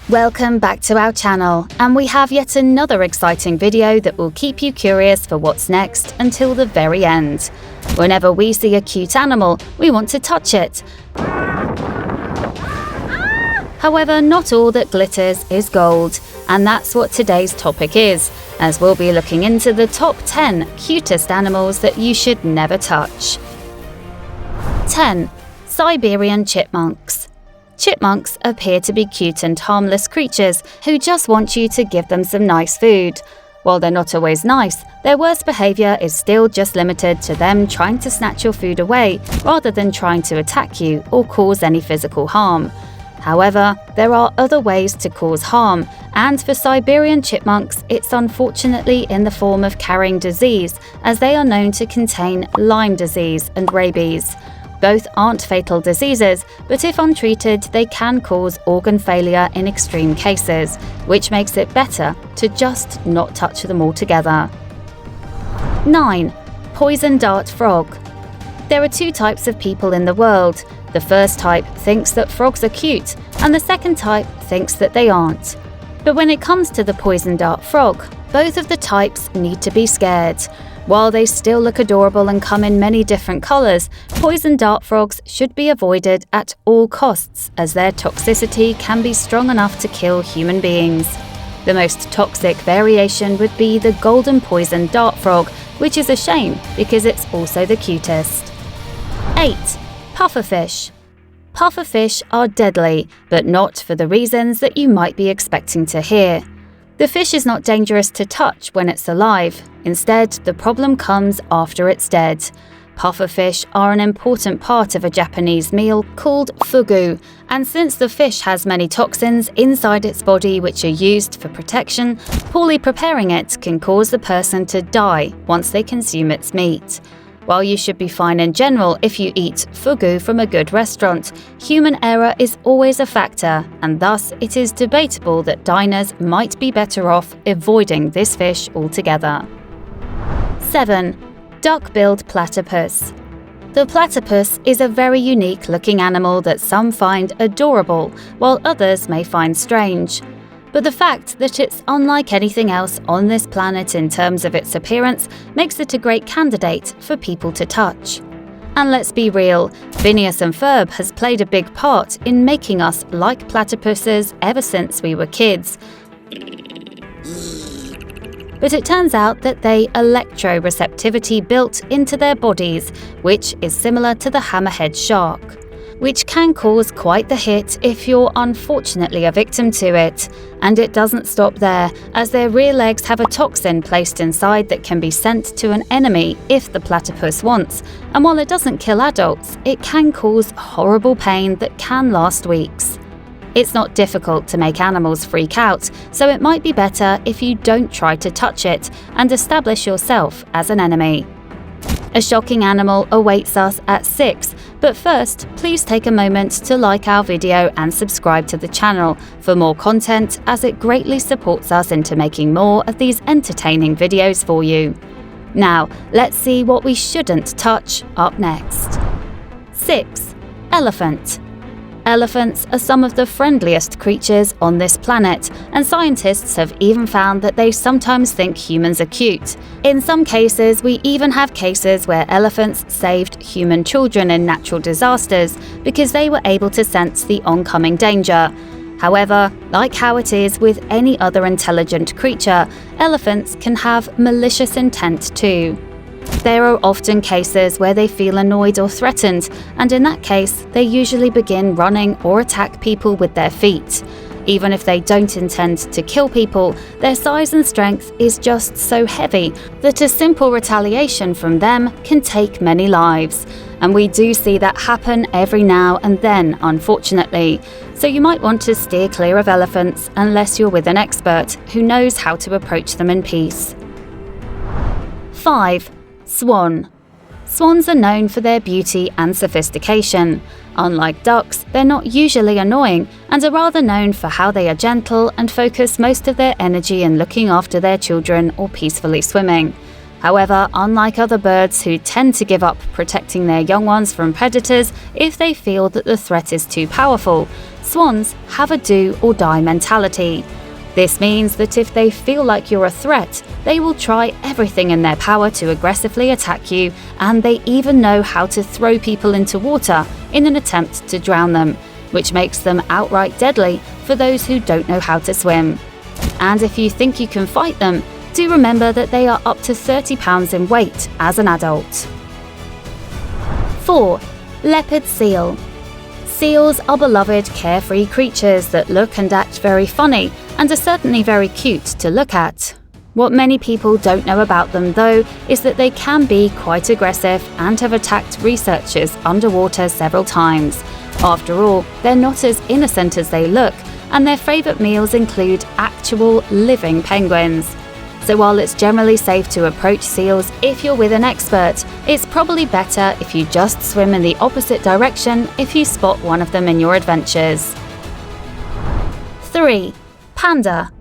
Welcome back to our channel, and we have yet another exciting video that will keep you curious for what's next until the very end. Whenever we see a cute animal, we want to touch it. However, not all that glitters is gold, and that's what today's topic is, as we'll be looking into the top 10 cutest animals that you should never touch. 10. Siberian Chipmunks. Chipmunks appear to be cute and harmless creatures who just want you to give them some nice food. While they're not always nice, their worst behavior is still just limited to them trying to snatch your food away rather than trying to attack you or cause any physical harm. However, there are other ways to cause harm, and for Siberian chipmunks, it's unfortunately in the form of carrying disease, as they are known to contain Lyme disease and rabies. Both aren't fatal diseases, but if untreated, they can cause organ failure in extreme cases, which makes it better to just not touch them altogether. 9. Poison dart frog. There are two types of people in the world. The first type thinks that frogs are cute, and the second type thinks that they aren't. But when it comes to the poison dart frog, both of the types need to be scared. While they still look adorable and come in many different colors, poison dart frogs should be avoided at all costs, as their toxicity can be strong enough to kill human beings. The most toxic variation would be the golden poison dart frog, which is a shame because it's also the cutest. 8. Pufferfish. Pufferfish are deadly, but not for the reasons that you might be expecting to hear. The fish is not dangerous to touch when it's alive. Instead, the problem comes after it's dead. Pufferfish are an important part of a Japanese meal called fugu, and since the fish has many toxins inside its body which are used for protection, poorly preparing it can cause the person to die once they consume its meat. While you should be fine in general if you eat fugu from a good restaurant, human error is always a factor, and thus it is debatable that diners might be better off avoiding this fish altogether. 7. Duck-billed platypus. The platypus is a very unique-looking animal that some find adorable, while others may find strange. But the fact that it's unlike anything else on this planet in terms of its appearance makes it a great candidate for people to touch. And let's be real, Phineas and Ferb has played a big part in making us like platypuses ever since we were kids. But it turns out that they electroreceptivity built into their bodies, which is similar to the hammerhead shark, which can cause quite the hit if you're unfortunately a victim to it. And it doesn't stop there, as their rear legs have a toxin placed inside that can be sent to an enemy if the platypus wants, and while it doesn't kill adults, it can cause horrible pain that can last weeks. It's not difficult to make animals freak out, so it might be better if you don't try to touch it and establish yourself as an enemy. A shocking animal awaits us at 6, but first, please take a moment to like our video and subscribe to the channel for more content, as it greatly supports us into making more of these entertaining videos for you. Now, let's see what we shouldn't touch up next. 6. Elephant. Elephants are some of the friendliest creatures on this planet, and scientists have even found that they sometimes think humans are cute. In some cases, we even have cases where elephants saved human children in natural disasters because they were able to sense the oncoming danger. However, like how it is with any other intelligent creature, elephants can have malicious intent too. There are often cases where they feel annoyed or threatened, and in that case, they usually begin running or attack people with their feet. Even if they don't intend to kill people, their size and strength is just so heavy that a simple retaliation from them can take many lives. And we do see that happen every now and then, unfortunately. So you might want to steer clear of elephants unless you're with an expert who knows how to approach them in peace. 5. Swan. Swans are known for their beauty and sophistication. Unlike ducks, they're not usually annoying and are rather known for how they are gentle and focus most of their energy in looking after their children or peacefully swimming. However, unlike other birds who tend to give up protecting their young ones from predators if they feel that the threat is too powerful, swans have a do-or-die mentality. This means that if they feel like you're a threat, they will try everything in their power to aggressively attack you, and they even know how to throw people into water in an attempt to drown them, which makes them outright deadly for those who don't know how to swim. And if you think you can fight them, do remember that they are up to 30 pounds in weight as an adult. 4. Leopard seal. Seals are beloved, carefree creatures that look and act very funny and are certainly very cute to look at. What many people don't know about them, though, is that they can be quite aggressive and have attacked researchers underwater several times. After all, they're not as innocent as they look, and their favourite meals include actual living penguins. So while it's generally safe to approach seals if you're with an expert, it's probably better if you just swim in the opposite direction if you spot one of them in your adventures. 3. Panda.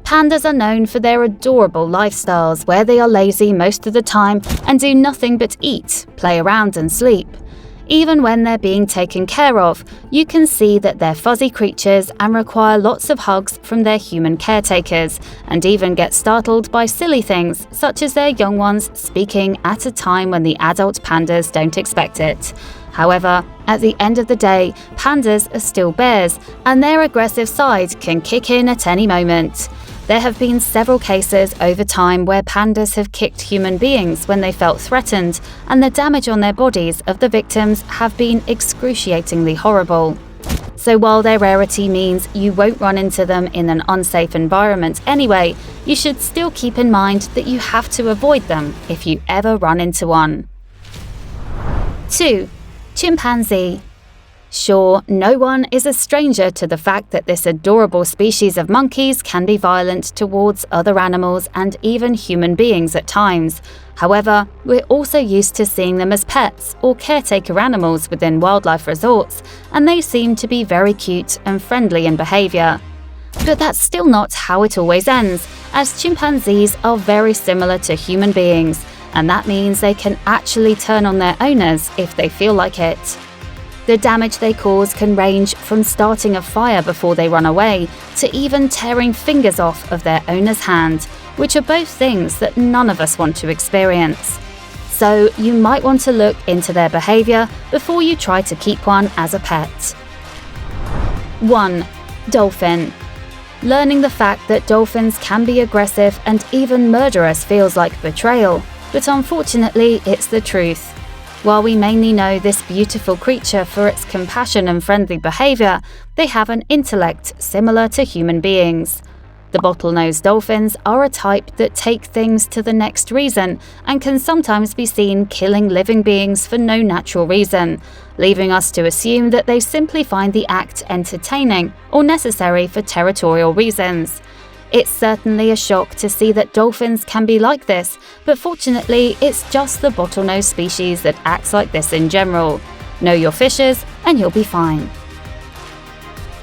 Pandas are known for their adorable lifestyles where they are lazy most of the time and do nothing but eat, play around and sleep. Even when they're being taken care of, you can see that they're fuzzy creatures and require lots of hugs from their human caretakers, and even get startled by silly things such as their young ones speaking at a time when the adult pandas don't expect it. However, at the end of the day, pandas are still bears, and their aggressive side can kick in at any moment. There have been several cases over time where pandas have kicked human beings when they felt threatened, and the damage on their bodies of the victims have been excruciatingly horrible. So while their rarity means you won't run into them in an unsafe environment anyway, you should still keep in mind that you have to avoid them if you ever run into one. 2. Chimpanzee. Sure, no one is a stranger to the fact that this adorable species of monkeys can be violent towards other animals and even human beings at times. However, we're also used to seeing them as pets or caretaker animals within wildlife resorts, and they seem to be very cute and friendly in behaviour. But that's still not how it always ends, as chimpanzees are very similar to human beings, and that means they can actually turn on their owners if they feel like it. The damage they cause can range from starting a fire before they run away to even tearing fingers off of their owner's hand, which are both things that none of us want to experience. So you might want to look into their behaviour before you try to keep one as a pet. 1. Dolphin. Learning the fact that dolphins can be aggressive and even murderous feels like betrayal, but unfortunately it's the truth. While we mainly know this beautiful creature for its compassion and friendly behaviour, they have an intellect similar to human beings. The bottlenose dolphins are a type that take things to the next reason and can sometimes be seen killing living beings for no natural reason, leaving us to assume that they simply find the act entertaining or necessary for territorial reasons. It's certainly a shock to see that dolphins can be like this, but fortunately it's just the bottlenose species that acts like this in general. Know your fishes and you'll be fine.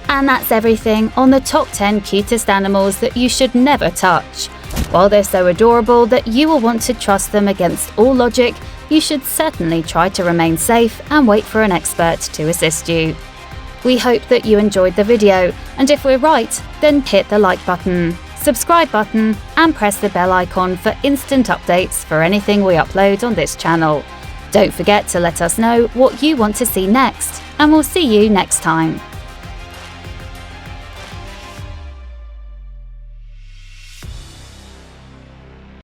And that's everything on the top 10 cutest animals that you should never touch. While they're so adorable that you will want to trust them against all logic, you should certainly try to remain safe and wait for an expert to assist you. We hope that you enjoyed the video, and if we're right, then hit the like button, subscribe button, and press the bell icon for instant updates for anything we upload on this channel. Don't forget to let us know what you want to see next, and we'll see you next time.